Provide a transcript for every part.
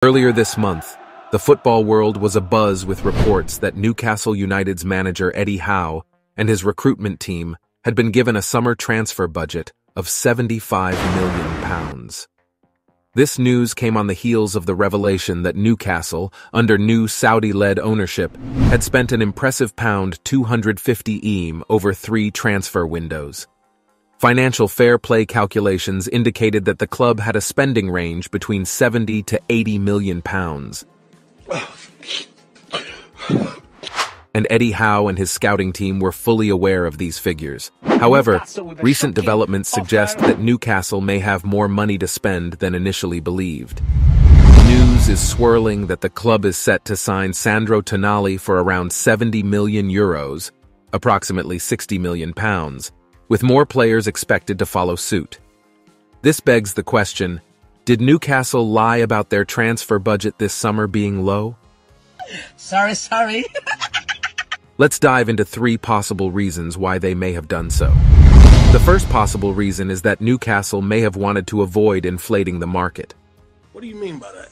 Earlier this month, the football world was abuzz with reports that Newcastle United's manager Eddie Howe and his recruitment team had been given a summer transfer budget of £75 million. This news came on the heels of the revelation that Newcastle, under new Saudi-led ownership, had spent an impressive £250 over 3 transfer windows. Financial fair play calculations indicated that the club had a spending range between £70 to £80 million. And Eddie Howe and his scouting team were fully aware of these figures. However, recent developments suggest that Newcastle may have more money to spend than initially believed. News is swirling that the club is set to sign Sandro Tonali for around €70 million, approximately £60 million, with more players expected to follow suit. This begs the question, did Newcastle lie about their transfer budget this summer being low? Sorry. Let's dive into 3 possible reasons why they may have done so. The first possible reason is that Newcastle may have wanted to avoid inflating the market. What do you mean by that?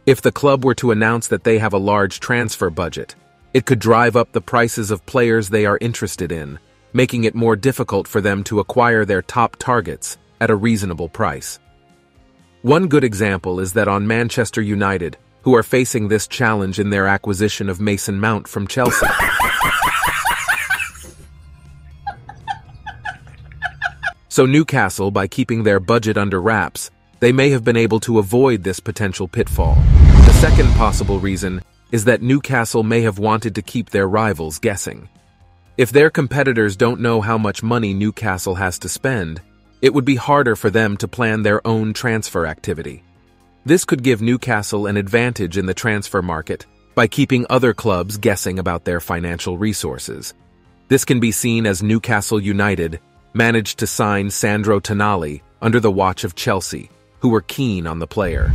If the club were to announce that they have a large transfer budget, it could drive up the prices of players they are interested in, making it more difficult for them to acquire their top targets at a reasonable price. One good example is that on Manchester United, who are facing this challenge in their acquisition of Mason Mount from Chelsea. So Newcastle, by keeping their budget under wraps, they may have been able to avoid this potential pitfall. The second possible reason is that Newcastle may have wanted to keep their rivals guessing. If their competitors don't know how much money Newcastle has to spend, it would be harder for them to plan their own transfer activity. This could give Newcastle an advantage in the transfer market by keeping other clubs guessing about their financial resources. This can be seen as Newcastle United managed to sign Sandro Tonali under the watch of Chelsea, who were keen on the player.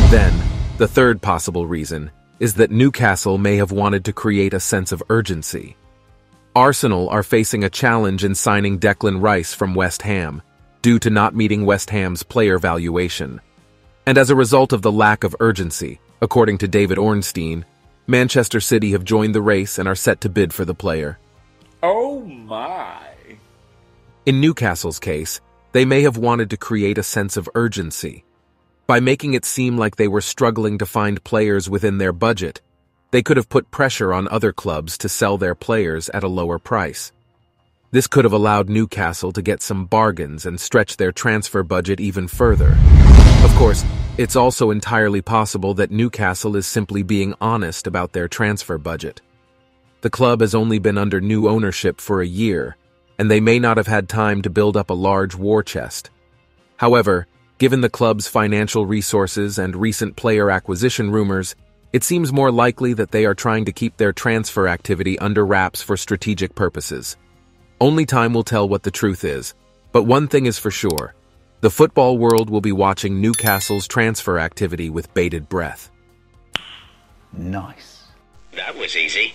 Then, the third possible reason is that Newcastle may have wanted to create a sense of urgency. Arsenal are facing a challenge in signing Declan Rice from West Ham, due to not meeting West Ham's player valuation. And as a result of the lack of urgency, according to David Ornstein, Manchester City have joined the race and are set to bid for the player. Oh my! In Newcastle's case, they may have wanted to create a sense of urgency. By making it seem like they were struggling to find players within their budget, they could have put pressure on other clubs to sell their players at a lower price. This could have allowed Newcastle to get some bargains and stretch their transfer budget even further. Of course, it's also entirely possible that Newcastle is simply being honest about their transfer budget. The club has only been under new ownership for a year, and they may not have had time to build up a large war chest. However, given the club's financial resources and recent player acquisition rumors, it seems more likely that they are trying to keep their transfer activity under wraps for strategic purposes. Only time will tell what the truth is, but one thing is for sure. The football world will be watching Newcastle's transfer activity with bated breath. Nice. That was easy.